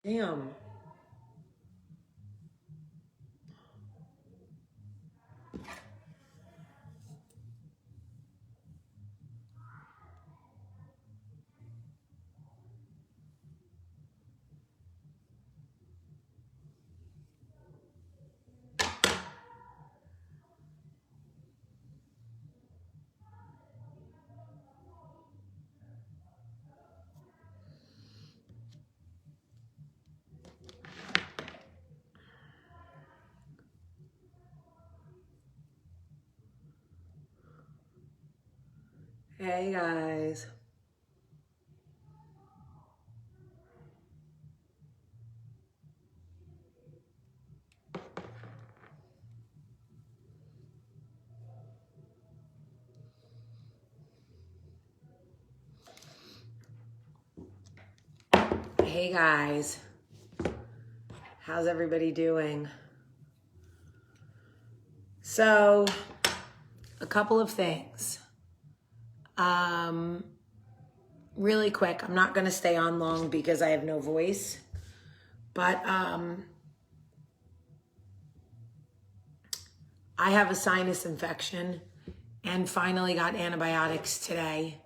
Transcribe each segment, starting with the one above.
Damn. Hey guys. Hey guys. How's everybody doing? So, a couple of things. Really quick, I'm not going to stay on long because I have no voice. But I have a sinus infection and finally got antibiotics today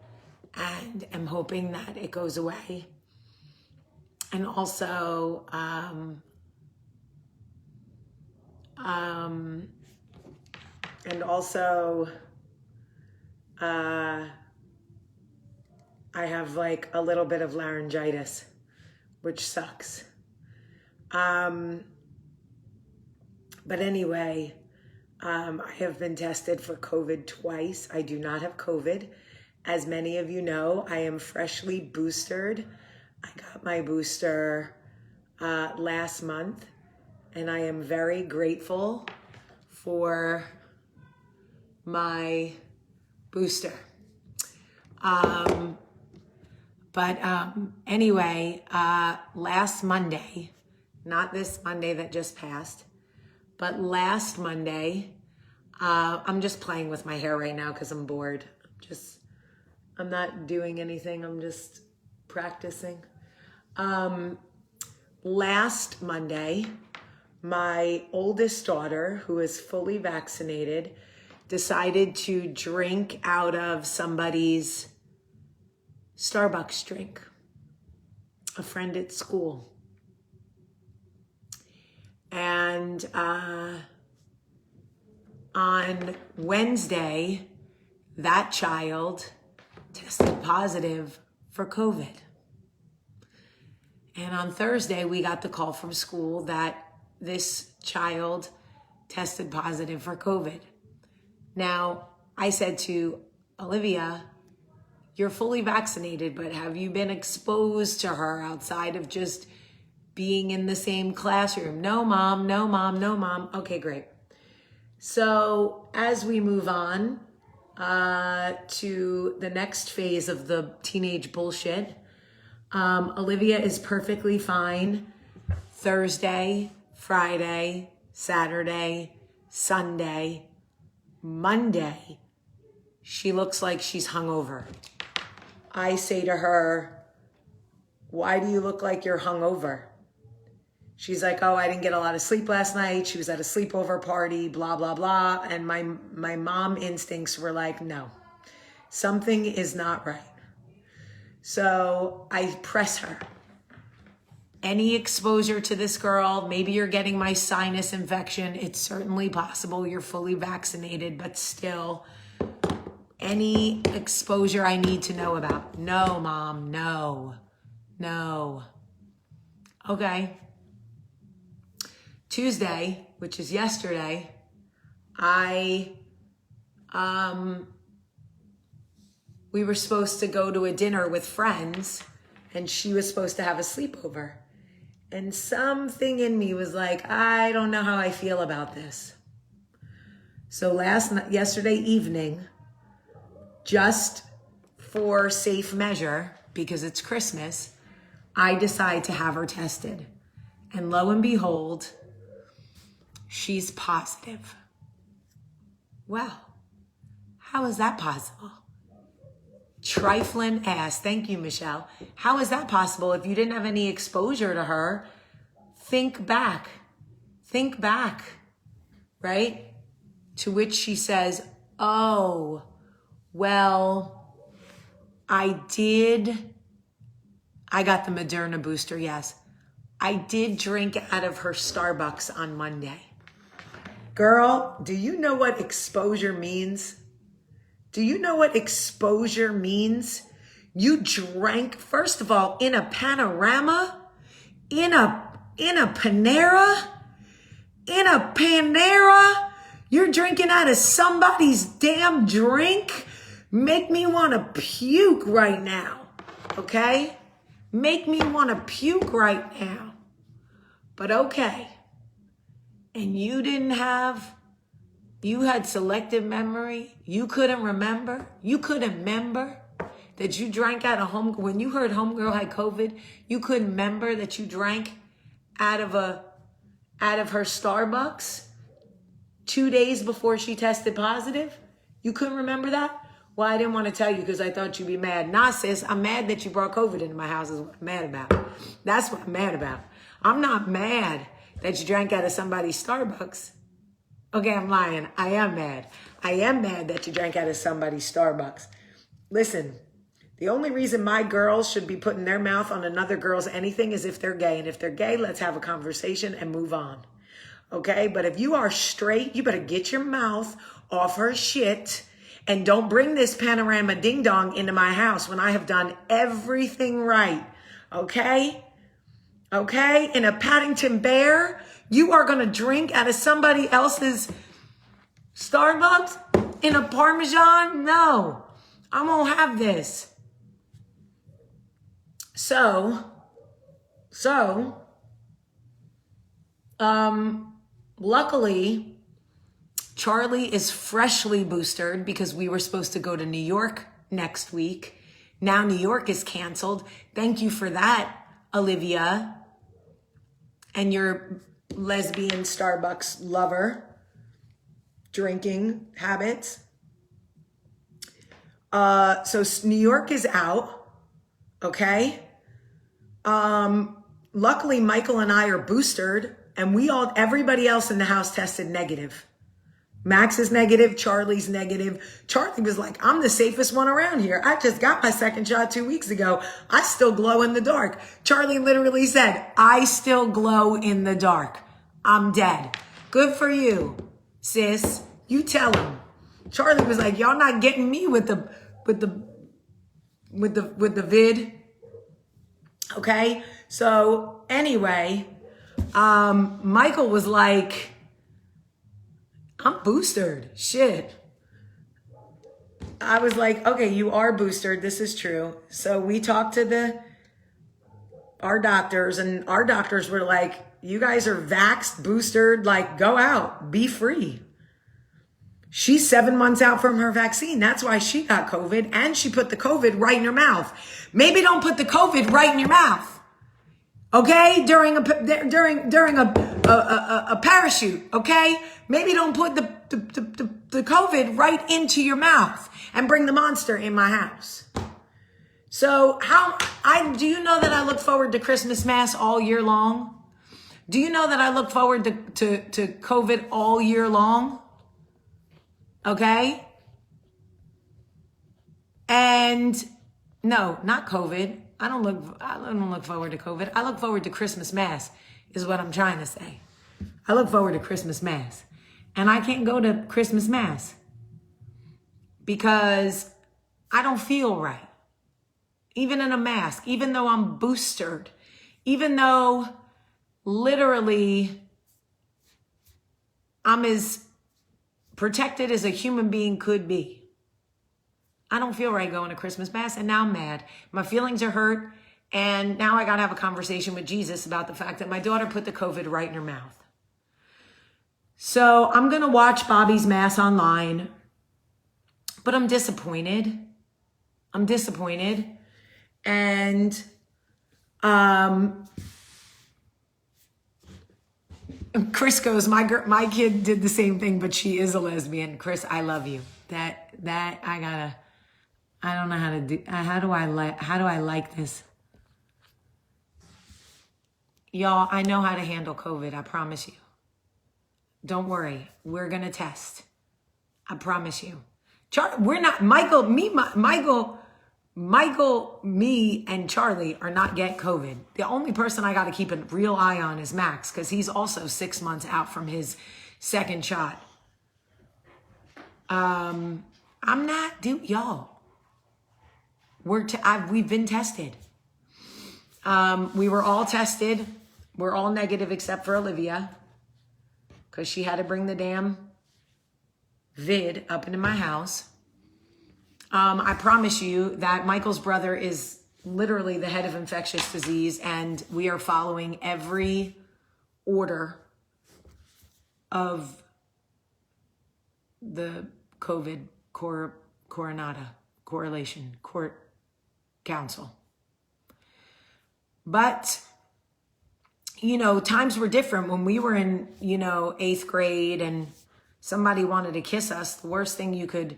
and am hoping that it goes away. And also, I have like a little bit of laryngitis, which sucks. But anyway, I have been tested for COVID twice. I do not have COVID. As many of you know, I am freshly boosted. I got my booster last month, and I am very grateful for my booster. Anyway, last Monday, not this Monday that just passed, but last Monday, I'm just playing with my hair right now because I'm bored. I'm not doing anything. I'm just practicing. Last Monday, my oldest daughter, who is fully vaccinated, decided to drink out of somebody's Starbucks drink, a friend at school. And on Wednesday, that child tested positive for COVID. And on Thursday, we got the call from school that this child tested positive for COVID. Now, I said to Olivia, you're fully vaccinated, but have you been exposed to her outside of just being in the same classroom? No, mom, no, mom, no, mom. Okay, great. So as we move on to the next phase of the teenage bullshit, Olivia is perfectly fine Thursday, Friday, Saturday, Sunday, Monday. She looks like she's hungover. I say to her, why do you look like you're hungover? She's like, oh, I didn't get a lot of sleep last night. She was at a sleepover party, blah, blah, blah. And my mom instincts were like, no, something is not right. So I press her. Any exposure to this girl, maybe you're getting my sinus infection. It's certainly possible you're fully vaccinated, but still, any exposure I need to know about. No, mom, no. Okay. Tuesday, which is yesterday, we were supposed to go to a dinner with friends, and she was supposed to have a sleepover. And something in me was like, I don't know how I feel about this. So yesterday evening, just for safe measure, because it's Christmas, I decide to have her tested. And lo and behold, she's positive. Well, how is that possible? trifling ass. Thank you, Michelle. How is that possible? If you didn't have any exposure to her, think back, right? To which she says, oh, well, I got the Moderna booster, yes. I did drink out of her Starbucks on Monday. Girl, do you know what exposure means? Do you know what exposure means? You drank, first of all, in a Panorama, in a Panera, you're drinking out of somebody's damn drink. Make me want to puke right now, okay? Make me want to puke right now. But okay. And you had selective memory. You couldn't remember. You couldn't remember that you drank out of when you heard homegirl had COVID, you couldn't remember that you drank out of her Starbucks 2 days before she tested positive. You couldn't remember that? Well, I didn't want to tell you because I thought you'd be mad. Nah, sis, I'm mad that you brought COVID into my house is what I'm mad about. That's what I'm mad about. I'm not mad that you drank out of somebody's Starbucks. Okay, I'm lying. I am mad. I am mad that you drank out of somebody's Starbucks. Listen, the only reason my girls should be putting their mouth on another girl's anything is if they're gay. And if they're gay, let's have a conversation and move on. Okay? But if you are straight, you better get your mouth off her shit and don't bring this Panorama ding dong into my house when I have done everything right. Okay? Okay? In a Paddington Bear, you are going to drink out of somebody else's Starbucks in a Parmesan? No, I won't have this. Luckily, Charlie is freshly boosted because we were supposed to go to New York next week. Now New York is canceled. Thank you for that, Olivia, and your lesbian Starbucks lover drinking habits. So New York is out. Okay. Luckily Michael and I are boosted and everybody else in the house tested negative. Max is negative. Charlie's negative. Charlie was like, I'm the safest one around here. I just got my second shot 2 weeks ago. I still glow in the dark. Charlie literally said, I still glow in the dark. I'm dead. Good for you, sis. You tell him. Charlie was like, y'all not getting me with the vid. Okay. So anyway, Michael was like, I'm boosted. Shit. I was like, okay, you are boosted. This is true. So we talked to our doctors, and our doctors were like, you guys are vaxxed, boosted, like go out, be free. She's 7 months out from her vaccine. That's why she got COVID, and she put the COVID right in her mouth. Maybe don't put the COVID right in your mouth. Okay, during a parachute. Okay, maybe don't put the COVID right into your mouth and bring the monster in my house. So do you know that I look forward to Christmas Mass all year long? Do you know that I look forward to COVID all year long? Okay, and no, not COVID. I don't look forward to COVID. I look forward to Christmas Mass is what I'm trying to say. I look forward to Christmas Mass. And I can't go to Christmas Mass because I don't feel right. Even in a mask, even though I'm boosted, even though literally I'm as protected as a human being could be. I don't feel right going to Christmas Mass, and now I'm mad. My feelings are hurt, and now I got to have a conversation with Jesus about the fact that my daughter put the COVID right in her mouth. So I'm going to watch Bobby's Mass online, but I'm disappointed. And Chris goes, my kid did the same thing, but she is a lesbian. Chris, I love you. That I don't know how to do, how do I like this? Y'all, I know how to handle COVID. I promise you. Don't worry. We're going to test. I promise you. We're not, Michael, me, and Charlie are not getting COVID. The only person I got to keep a real eye on is Max, because he's also 6 months out from his second shot. I'm not, dude, y'all. We've been tested. We were all tested. We're all negative except for Olivia, because she had to bring the damn vid up into my house. I promise you that Michael's brother is literally the head of infectious disease, and we are following every order of the COVID correlation court council. But, you know, times were different when we were in, you know, 8th grade and somebody wanted to kiss us. The worst thing you could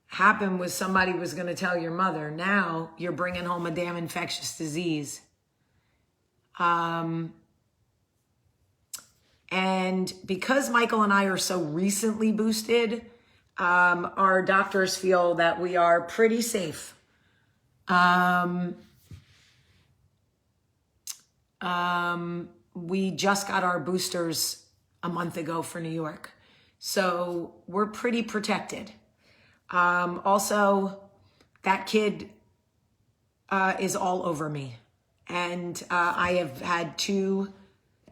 happen was somebody was going to tell your mother. Now you're bringing home a damn infectious disease. And because Michael and I are so recently boosted, our doctors feel that we are pretty safe. We just got our boosters a month ago for New York. So we're pretty protected. Also, that kid is all over me. And I have had 2,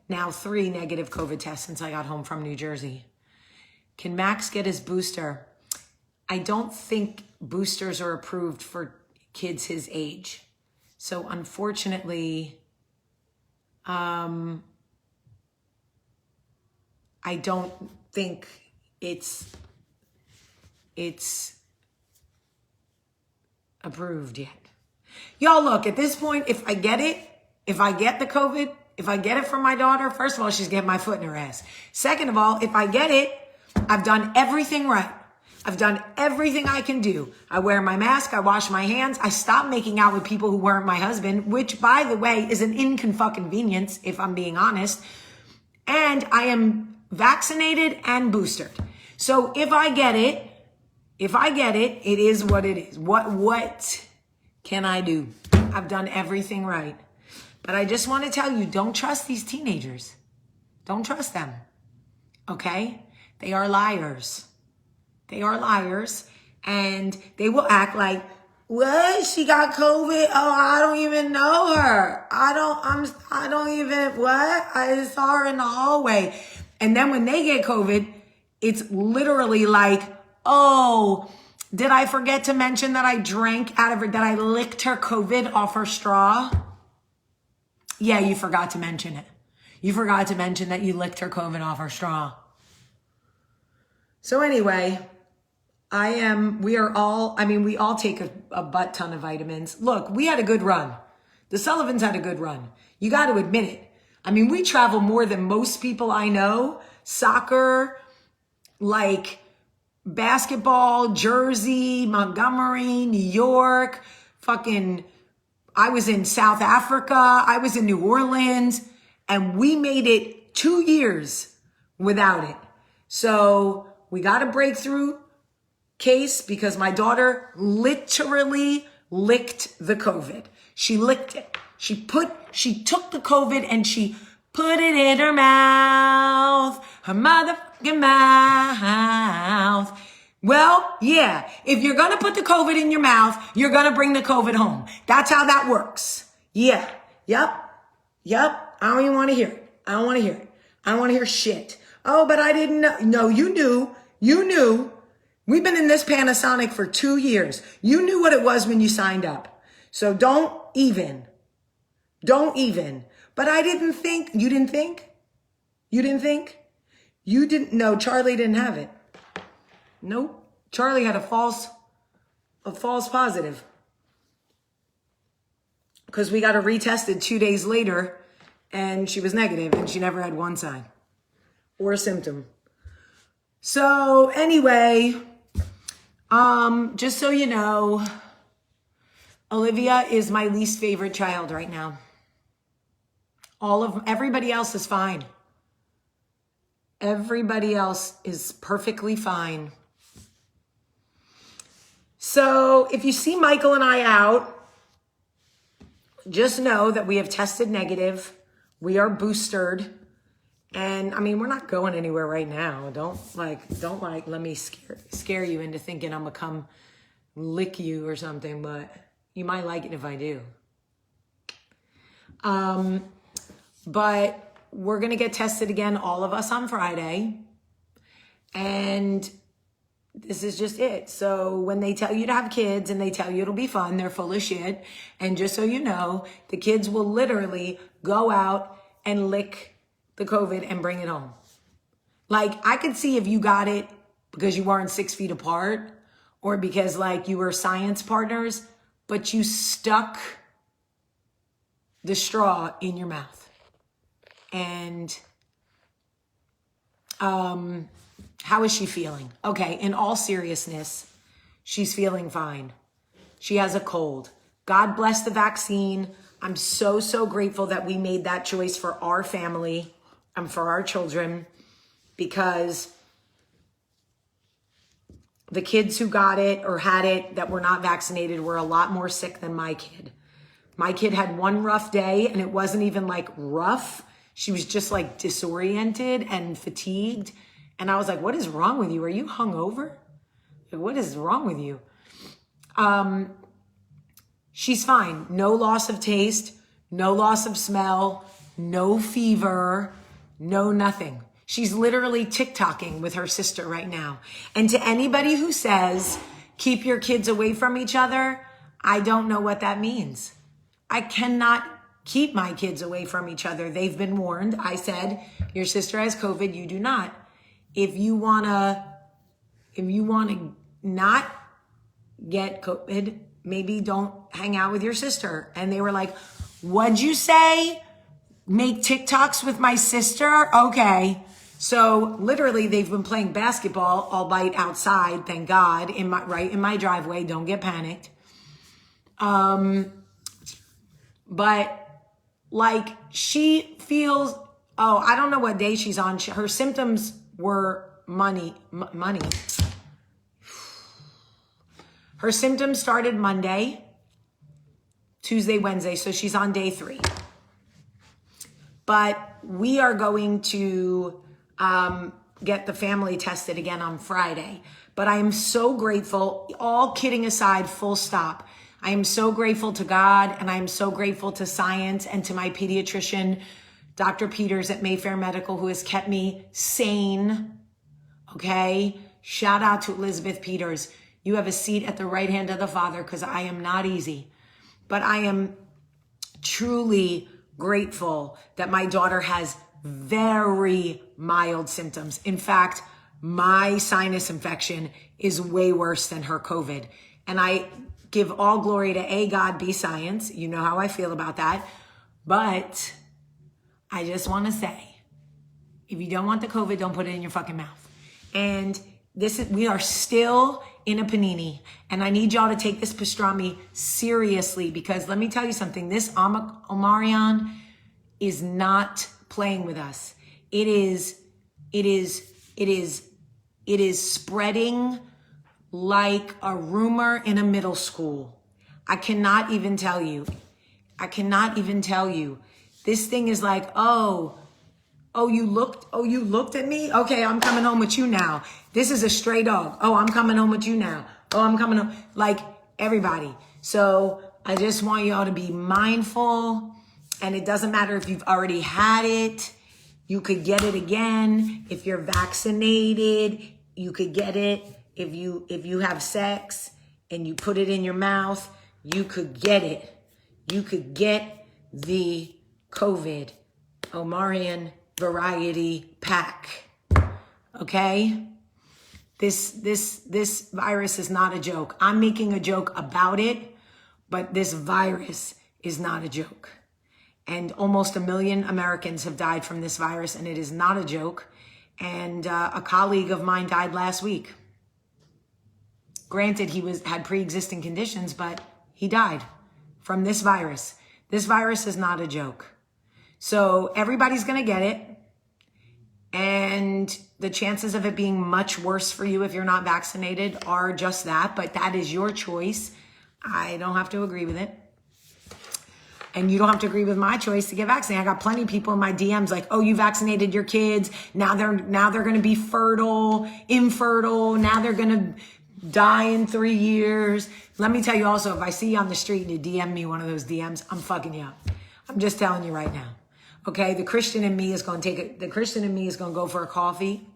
now 3 negative COVID tests since I got home from New Jersey. Can Max get his booster? I don't think boosters are approved for kids his age. So unfortunately, I don't think it's approved yet. Y'all, look, at this point, if I get the COVID, if I get it from my daughter, first of all, she's getting my foot in her ass. Second of all, if I get it, I've done everything right. I've done everything I can do. I wear my mask. I wash my hands. I stopped making out with people who weren't my husband, which, by the way, is an inconvenience, if I'm being honest. And I am vaccinated and boosted. So if I get it, it is what it is. What can I do? I've done everything right. But I just want to tell you, don't trust these teenagers. Don't trust them. Okay? They are liars. They are liars. And they will act like, what? She got COVID? Oh, I don't even know her. I don't even, what? I just saw her in the hallway. And then when they get COVID, it's literally like, oh, did I forget to mention that I drank out of her, that I licked her COVID off her straw? Yeah, you forgot to mention it. You forgot to mention that you licked her COVID off her straw. So anyway, we all take a butt ton of vitamins. Look, we had a good run. The Sullivans had a good run. You got to admit it. I mean, we travel more than most people I know. Soccer, like basketball, Jersey, Montgomery, New York, I was in South Africa. I was in New Orleans, and we made it 2 years without it. So we got a breakthrough case because my daughter literally licked the COVID. She licked it. She took the COVID and she put it in her mouth, her motherfucking mouth. Well, yeah, if you're going to put the COVID in your mouth, you're going to bring the COVID home. That's how that works. Yeah. Yep. I don't even want to hear it. I don't want to hear it. I don't want to hear shit. Oh, but I didn't know. No, you knew. You knew. We've been in this Panasonic for 2 years. You knew what it was when you signed up. So don't even. But I didn't think. You didn't think? You didn't think? You didn't know. Charlie didn't have it. Nope. Charlie had a false positive. Because we got her retested 2 days later and she was negative and she never had one sign or a symptom. So anyway, Just so you know, Olivia is my least favorite child right now. Everybody else is fine. Everybody else is perfectly fine. So if you see Michael and I out, just know that we have tested negative. We are boosted. And I mean, we're not going anywhere right now. Don't let me scare you into thinking I'm gonna come lick you or something, but you might like it if I do. But we're gonna get tested again, all of us on Friday. And this is just it. So when they tell you to have kids and they tell you it'll be fun, they're full of shit. And just so you know, the kids will literally go out and lick the COVID and bring it home. Like, I could see if you got it because you weren't 6 feet apart or because like you were science partners, but you stuck the straw in your mouth. And how is she feeling? Okay, in all seriousness, she's feeling fine. She has a cold. God bless the vaccine. I'm so, so grateful that we made that choice for our family and for our children, because the kids who got it or had it that were not vaccinated were a lot more sick than my kid. My kid had one rough day, and it wasn't even like rough. She was just like disoriented and fatigued. And I was like, what is wrong with you? Are you hungover? What is wrong with you? She's fine. No loss of taste, no loss of smell, no fever, no nothing. She's literally TikToking with her sister right now. And to anybody who says, keep your kids away from each other, I don't know what that means. I cannot keep my kids away from each other. They've been warned. I said, your sister has COVID, you do not. If you wanna not get COVID, maybe don't hang out with your sister. And they were like, what'd you say? Make TikToks with my sister? Okay. So literally they've been playing basketball, albeit outside, thank God, in my driveway. Don't get panicked. But like she feels, I don't know what day she's on. Her symptoms were money. Her symptoms started Monday, Tuesday, Wednesday. So she's on day 3. But we are going to get the family tested again on Friday. But I am so grateful, all kidding aside, full stop. I am so grateful to God, and I am so grateful to science and to my pediatrician, Dr. Peters at Mayfair Medical, who has kept me sane. Okay? Shout out to Elizabeth Peters. You have a seat at the right hand of the Father, because I am not easy. But I am truly grateful that my daughter has very mild symptoms. In fact, my sinus infection is way worse than her COVID. And I give all glory to A, God, B, science. You know how I feel about that. But I just want to say, if you don't want the COVID, don't put it in your fucking mouth. And we are still in a panini. And I need y'all to take this pastrami seriously, because let me tell you something. This Omarion is not playing with us. It is spreading like a rumor in a middle school. I cannot even tell you. This thing is like, oh, you looked at me? Okay, I'm coming home with you now. This is a stray dog. Oh, I'm coming home with you now. Oh, I'm coming home. Like everybody. So I just want y'all to be mindful. And it doesn't matter if you've already had it. You could get it again. If you're vaccinated, you could get it. If you have sex and you put it in your mouth, you could get it. You could get the COVID Omarion variety pack. Okay? This virus is not a joke. I'm making a joke about it, but this virus is not a joke. And almost 1 million Americans have died from this virus, and it is not a joke. And a colleague of mine died last week. Granted, he had pre-existing conditions, but he died from this virus. This virus is not a joke. So everybody's going to get it. And the chances of it being much worse for you if you're not vaccinated are just that. But that is your choice. I don't have to agree with it. And you don't have to agree with my choice to get vaccinated. I got plenty of people in my DMs like, oh, you vaccinated your kids. Now they're going to be fertile, infertile. Now they're going to die in 3 years. Let me tell you also, if I see you on the street and you DM me one of those DMs, I'm fucking you up. I'm just telling you right now. Okay, the Christian in me is going to go for a coffee,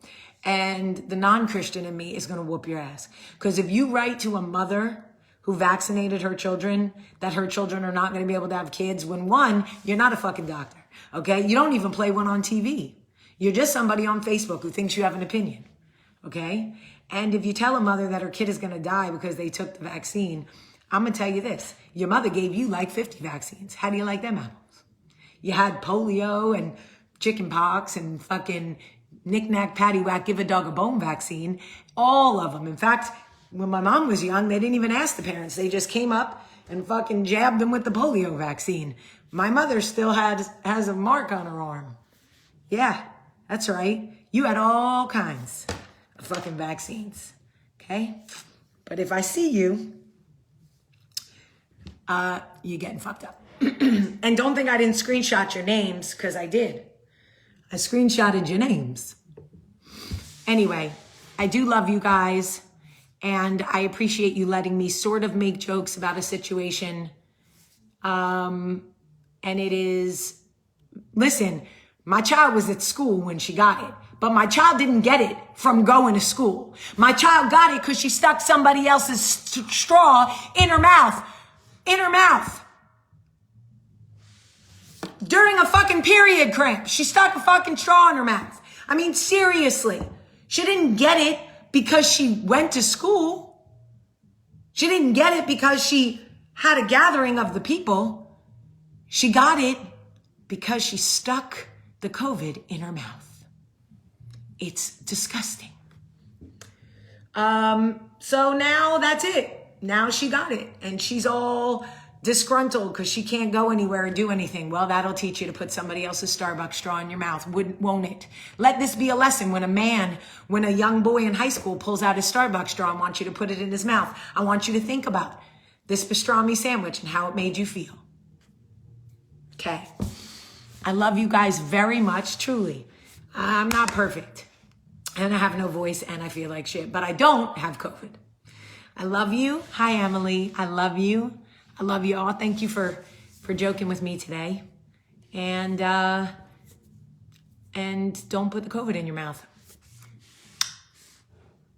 and the non-Christian in me is going to whoop your ass. Because if you write to a mother who vaccinated her children that her children are not going to be able to have kids, when one, you're not a fucking doctor. Okay, you don't even play one on TV. You're just somebody on Facebook who thinks you have an opinion. Okay, and if you tell a mother that her kid is going to die because they took the vaccine, I'm going to tell you this: your mother gave you like 50 vaccines. How do you like them apples? You had polio and chicken pox and fucking knick-knack, paddywhack, give a dog a bone vaccine. All of them. In fact, when my mom was young, they didn't even ask the parents. They just came up and fucking jabbed them with the polio vaccine. My mother still has a mark on her arm. Yeah, that's right. You had all kinds of fucking vaccines. Okay? But if I see you, you're getting fucked up. And don't think I didn't screenshot your names, because I did. I screenshotted your names. Anyway, I do love you guys, and I appreciate you letting me sort of make jokes about a situation. And it is, listen, my child was at school when she got it, but my child didn't get it from going to school. My child got it because she stuck somebody else's straw in her mouth. During a fucking period cramp. She stuck a fucking straw in her mouth. I mean, seriously. She didn't get it because she went to school. She didn't get it because she had a gathering of the people. She got it because she stuck the COVID in her mouth. It's disgusting. So now that's it. Now she got it. And she's all disgruntled because she can't go anywhere and do anything. Well, that'll teach you to put somebody else's Starbucks straw in your mouth, won't it? Let this be a lesson. When a young boy in high school pulls out his Starbucks straw and wants you to put it in his mouth, I want you to think about this pastrami sandwich and how it made you feel. Okay. I love you guys very much, truly. I'm not perfect, and I have no voice, and I feel like shit, but I don't have COVID. I love you. Hi, Emily. I love you. I love you all. Thank you for joking with me today. And don't put the COVID in your mouth.